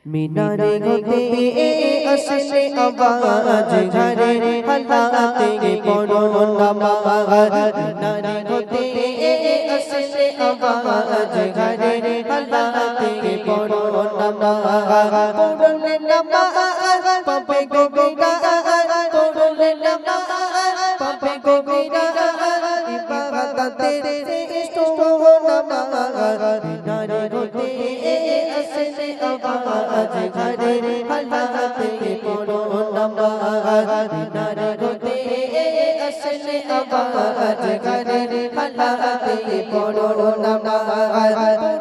मीनारे होते असले आवाज घरे हलाते पढ़ो नमाज मीनारे होते असले आवाज घरे हलाते पढ़ो नमाज पढ़ले नमाज पापे को बेड़ा पढ़ले नमाज पापे को बेड़ा इबादत तेरे इष्टो नमाज मीनारे होते असले आवाज घरे हलाते पढ़ो नमाज मीनारे होते असले आवाज घरे हलाते पढ़ो नमाज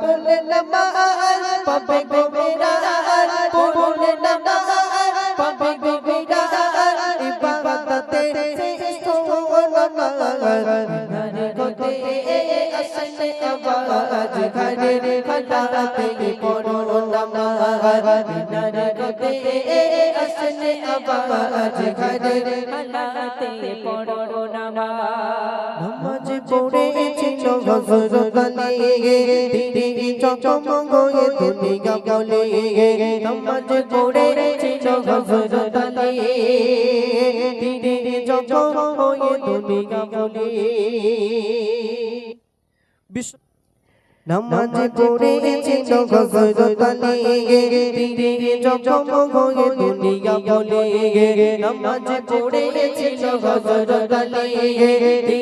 पढ़ले नमाज पापे को बेड़ा पढ़ले नमाज पापे को बेड़ा इबादत तेरे इष्टो नमाज मीनारे होते असले आवाज घरे हलाते पढ़ो नमाज मीनारे होते असले आवाज घरे हलाते पढ़ो नमाज नमाज পড়েছিল হযরত আলী তিনি চকমক হয়ে দুনিয়া বলে নমাজ পড়েছিল হযরত আলী তিনি চকমক হয়ে দুনিয়া বলে नमाज पढ़ेছিল হযরত আলী তিনি চকমক হয়ে দুনিয়া বলে নমাজ পড়েছিল হযরত আলী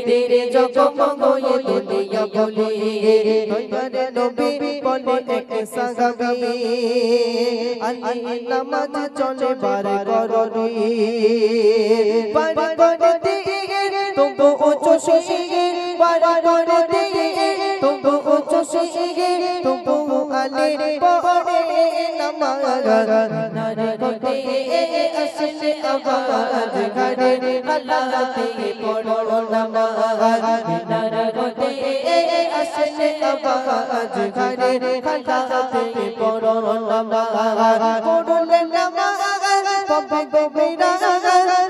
তিনি চকমক হয়ে দুনিয়া বলে দরবারে নবী বলে এক সাহাবী আলী নামাজ চলে বারে করনি বারে করতে তবু চোষে বারে করতে তবু চোষে তবু আলী পড়ে নামাজ मीनारे होते असले आवाज घरे हलाते पढ़ो नमाज मीनारे होते असले आवाज घरे हलाते पढ़ो नमाज पढ़ले नमाज पापे को बेड़ा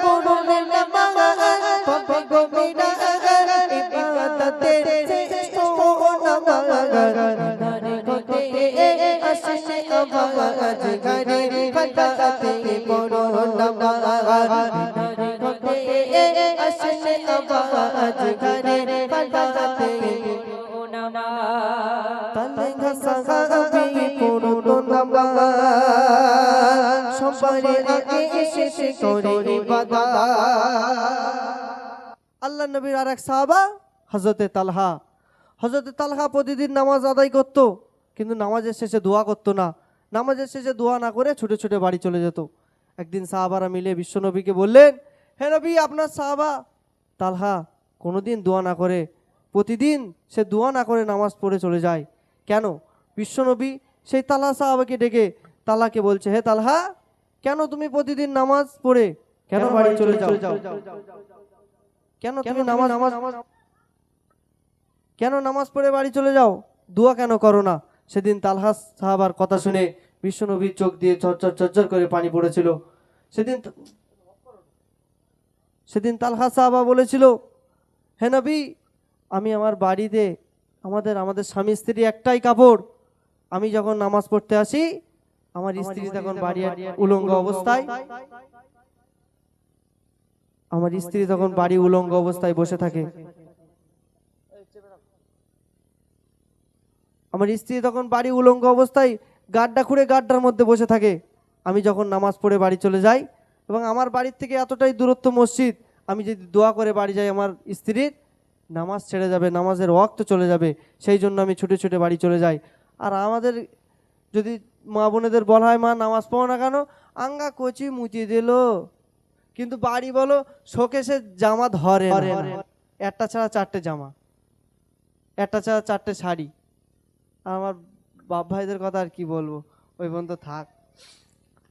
पढ़ले नमाज पापे को बेड़ा इबादत तेरे इष्टो नमाज मीनारे होते असले आवाज घरे हलाते पढ़ो नमाज मीनारे होते असले आवाज घरे हलाते पढ़ो नमाज तलेगा साहाबी पढ़ो नमाज সবারে আগে শেষ করে ইবাদত আল্লাহ নবীর আরেক সাহাবা হযরতে তালহা প্রতিদিন নামাজ আদায় করত কিন্তু নামাজের শেষে দোয়া করত না নামাজের শেষে দোয়া না করে ছুটে ছুটে বাড়ি চলে যেত একদিন সাহাবারা মিলে বিশ্বনবীকে বললেন হে নবী আপনার সাহাবা তালহা কোনোদিন দোয়া না করে প্রতিদিন সে দোয়া না করে নামাজ পড়ে চলে যায় কেন বিশ্বনবী সেই তালহা সাহাবাকে ডেকে তালহাকে বলছে হে তালহা কেন তুমি প্রতিদিন নামাজ পড়ে কেন বাড়ি চলে যাও কেন তুমি কেন নামাজ পড়ে বাড়ি চলে যাও দোয়া কেন করো না সেদিন তালহা সাহাবার কথা শুনে বিশ্বনবীর চোখ দিয়ে ঝরঝর করে পানি পড়েছিল সেদিন তালহা সাহাবা বলেছিল হে নবী আমি আমার বাড়িতে আমাদের স্বামী স্ত্রী একটাই কাপড় আমি যখন নামাজ পড়তে আসি আমার স্ত্রী তখন বাড়ি উলঙ্গ অবস্থায় বসে থাকে আমার স্ত্রী তখন বাড়ি উলঙ্গ অবস্থায় গাড্ডা খুঁড়ে গাড্ডার মধ্যে বসে থাকে আমি যখন নামাজ পড়ে বাড়ি চলে যাই এবং আমার বাড়ির থেকে এতটাই দূরত্ব মসজিদ আমি যদি দোয়া করে বাড়ি যাই আমার স্ত্রীর নামাজ ছেড়ে যাবে নামাজের ওয়াক্ত চলে যাবে সেই জন্য আমি ছুটে ছুটে বাড়ি চলে যাই আর আমাদের যদি মা বোনেদের বলা হয় মা নামাজ পড়ো না কেন আঙ্গা কচি মুচি দিল কিন্তু বাড়ি বলো শোকেসে জামা ধরে একটা ছাড়া চারটে জামা একটা ছাড়া চারটে শাড়ি আমার বাপ ভাইদের কথা আর কি বলবো ওই পর্যন্ত থাক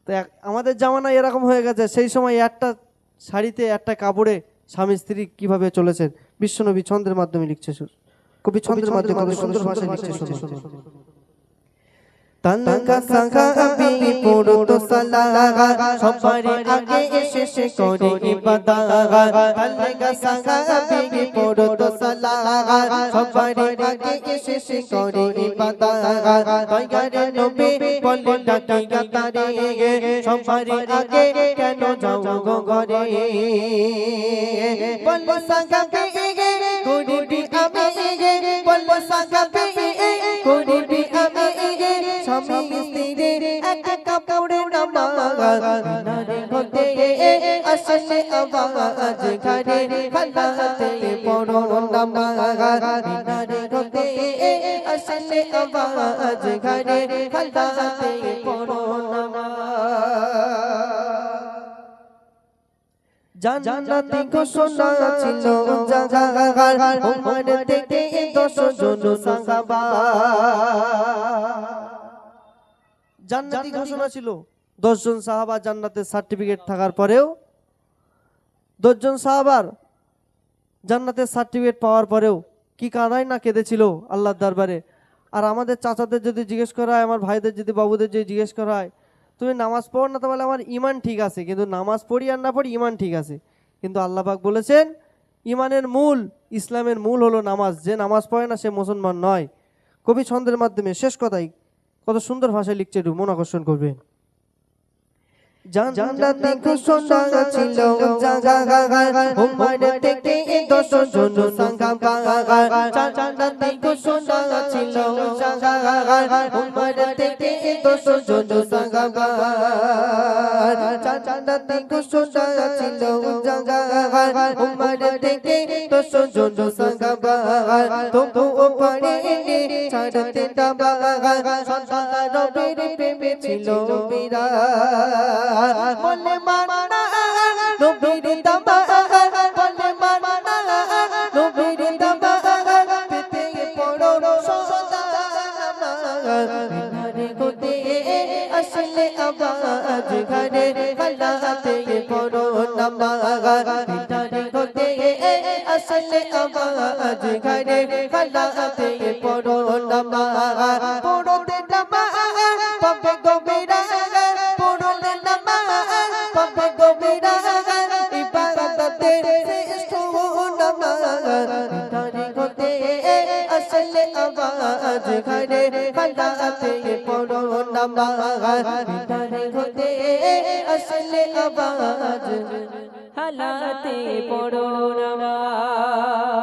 তো আমাদের জামানা এরকম হয়ে গেছে সেই সময় একটা শাড়িতে একটা কাপড়ে স্বামী স্ত্রী কিভাবে চলেছেন বিশ্বনবী ছন্দের মাধ্যমে লিখছে কবি ছন্দের মাধ্যমে কত সুন্দর ভাষায় লিখছে তালকা সাহাবী পড়তো সালাত সবার আগে শেষে করে ইবাদত তালকা সাহাবী পড়তো সালাত সবার আগে শেষে করে ইবাদত দয়ারে নবী বলে ডাকি গাতারে সবার আগে কেন যাও গো ঘরে বল সাহাবী গরিবি আমি বল সাহাবী গরিবি আমি স্বামী স্ত্রী এক কাপড়ে নামাজ নারে হতে আসলে আওয়াজ ঘরে হালাতে পড়ো নামাজ নারে হতে আসলে আওয়াজ ঘরে হালাতে পড়ো নামাজ জান্নাতি ঘোষণা ছিল জাগার উমর থেকে 10 জন সাহাবা জান্নাতি ঘোষণা ছিল 10 জন সাহাবা জান্নাতের সার্টিফিকেট থাকার পরেও 10 জন সাহাবার জান্নাতের সার্টিফিকেট পাওয়ার পরেও কি কাঁদাই না কেঁদেছিল আল্লাহর দরবারে। আর আমাদের চাচাদের যদি জিজ্ঞেস করা হয়, আমার ভাইদের যদি বাবুদের যদি জিজ্ঞেস করা হয় তুমি নামাজ পড়ো না, তো বলে আমার ইমান ঠিক আছে, কিন্তু নামাজ পড়ি আর না পড়ি ইমান ঠিক আছে। কিন্তু আল্লাহ পাক বলেছেন ইমানের মূল, ইসলামের মূল হলো নামাজ। যে নামাজ পড়ে না সে মুসলমান নয়। কবি ছন্দের মাধ্যমে শেষ কথাই কত সুন্দর ভাষায় লিখছে, একটু মন আকর্ষণ করবেন। জান্নাতি ঘোষণা ছিল জাগার উমর থেকে 10 জন সাহাবা জান্নাতি ঘোষণা ছিল জাগার উমর থেকে 10 জন সাহাবা জান্নাতি ঘোষণা ছিল জাগার উমর থেকে 10 জন সাহাবা তবুও পারেনি ছাড়তে দাবা সদা রবের প্রেমে ছিল বিরাট বলে মানা নবীর দাবা বলে মানা নবীর দাবা পেতে পড়ো সদা ঘরে গোতে আসলে আওয়াজ ঘরে হালাতে পড়ো নামাজ ঘরে গোতে আসলে আওয়াজ ঘরে হালাতে পড়ো নামাজ পড়তে নামাজ পাবে গোবিরা আওয়াজ ঘরে হালাতে পড়ো নামাজ ঘরে হতে আসলে আওয়াজ হালাতে পড়ো নামাজ।